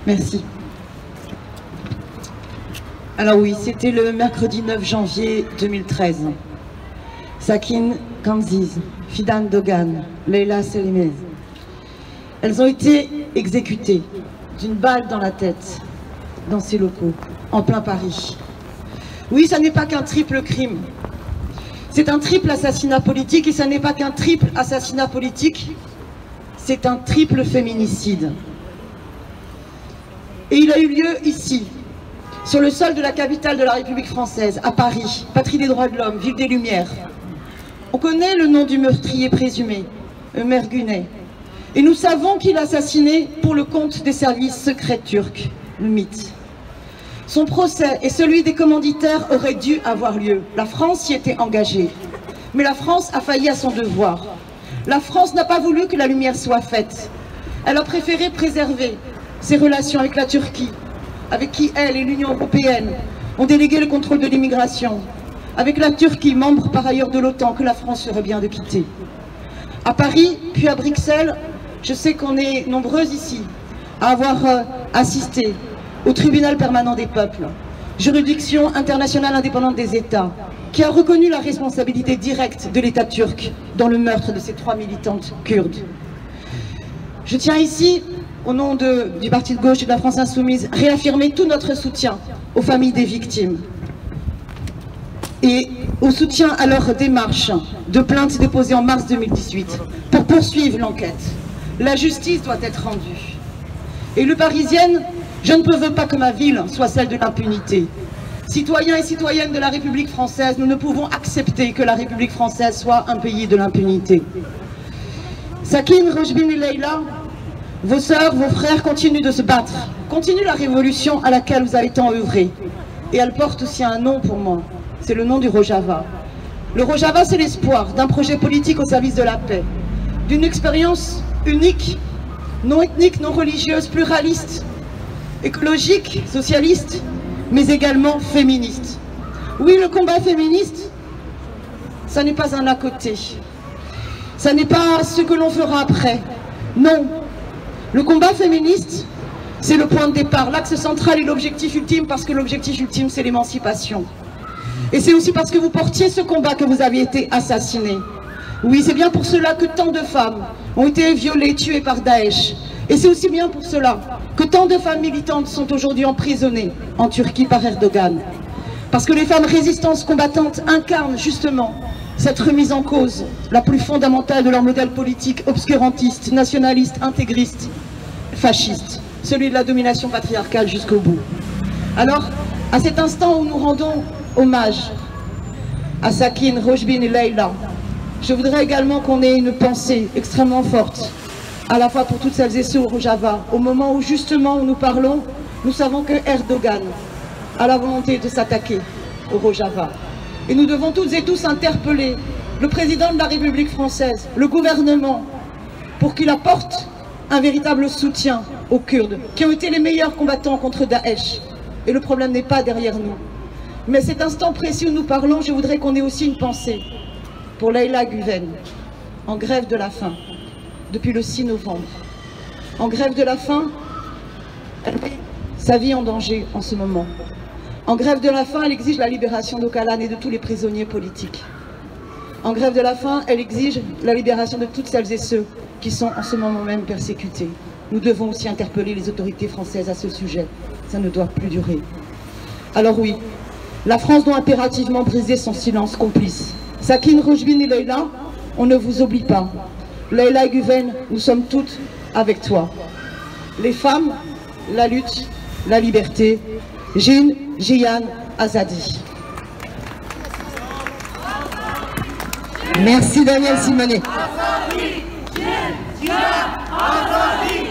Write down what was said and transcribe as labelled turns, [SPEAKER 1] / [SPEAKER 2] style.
[SPEAKER 1] Merci. Alors oui, c'était le mercredi 9 janvier 2013. Sakine Kanziz, Fidan Dogan, Leila Selimez. Elles ont été exécutées d'une balle dans la tête, dans ces locaux, en plein Paris. Oui, ça n'est pas qu'un triple crime. C'est un triple assassinat politique, et ça n'est pas qu'un triple assassinat politique, c'est un triple féminicide. Et il a eu lieu ici, sur le sol de la capitale de la République française, à Paris, patrie des droits de l'homme, ville des Lumières. On connaît le nom du meurtrier présumé, Ömer Güney. Et nous savons qu'il a assassiné pour le compte des services secrets turcs, le MIT. Son procès et celui des commanditaires auraient dû avoir lieu. La France s'y était engagée. Mais la France a failli à son devoir. La France n'a pas voulu que la lumière soit faite. Elle a préféré préserver ses relations avec la Turquie, avec qui elle et l'Union européenne ont délégué le contrôle de l'immigration, avec la Turquie, membre par ailleurs de l'OTAN, que la France ferait bien de quitter. À Paris, puis à Bruxelles, je sais qu'on est nombreuses ici à avoir assisté au tribunal permanent des peuples, juridiction internationale indépendante des États, qui a reconnu la responsabilité directe de l'État turc dans le meurtre de ces 3 militantes kurdes. Je tiens ici, au nom du Parti de gauche et de la France Insoumise, réaffirmer tout notre soutien aux familles des victimes et au soutien à leur démarche de plainte déposée en mars 2018 pour poursuivre l'enquête. La justice doit être rendue. Élue parisienne, je ne veux pas que ma ville soit celle de l'impunité. Citoyens et citoyennes de la République française, nous ne pouvons accepter que la République française soit un pays de l'impunité. Sakine, Rojbin et Leila, vos sœurs, vos frères continuent de se battre. Continuent la révolution à laquelle vous avez tant œuvré. Et elle porte aussi un nom pour moi. C'est le nom du Rojava. Le Rojava, c'est l'espoir d'un projet politique au service de la paix, d'une expérience unique, non ethnique, non religieuse, pluraliste, écologique, socialiste, mais également féministe. Oui, le combat féministe, ça n'est pas un à côté. Ça n'est pas ce que l'on fera après. Non. Le combat féministe, c'est le point de départ, l'axe central et l'objectif ultime, parce que l'objectif ultime, c'est l'émancipation. Et c'est aussi parce que vous portiez ce combat que vous avez été assassinés. Oui, c'est bien pour cela que tant de femmes ont été violées, tuées par Daesh. Et c'est aussi bien pour cela que tant de femmes militantes sont aujourd'hui emprisonnées en Turquie par Erdogan. Parce que les femmes résistantes combattantes incarnent justement cette remise en cause la plus fondamentale de leur modèle politique obscurantiste, nationaliste, intégriste, fasciste, celui de la domination patriarcale jusqu'au bout. Alors, à cet instant où nous rendons hommage à Sakine, Rojbin et Leila, je voudrais également qu'on ait une pensée extrêmement forte, à la fois pour toutes celles et ceux au Rojava. Au moment où justement où nous parlons, nous savons que Erdogan a la volonté de s'attaquer au Rojava. Et nous devons toutes et tous interpeller le président de la République française, le gouvernement, pour qu'il apporte un véritable soutien aux Kurdes, qui ont été les meilleurs combattants contre Daesh. Et le problème n'est pas derrière nous. Mais cet instant précis où nous parlons, je voudrais qu'on ait aussi une pensée pour Leila Güven, en grève de la faim, depuis le 6 novembre. En grève de la faim, elle met sa vie en danger en ce moment. En grève de la faim, elle exige la libération d'Öcalan et de tous les prisonniers politiques. En grève de la faim, elle exige la libération de toutes celles et ceux qui sont en ce moment même persécutés. Nous devons aussi interpeller les autorités françaises à ce sujet. Ça ne doit plus durer. Alors oui, la France doit impérativement briser son silence complice. Sakine, Rojbin et Leila, on ne vous oublie pas. Leila Güven, nous sommes toutes avec toi. Les femmes, la lutte, la liberté. Jin, Jiyan, Azadi.
[SPEAKER 2] Merci Daniel Simonet.
[SPEAKER 3] Azadi, Jin, Jiyan, Azadi.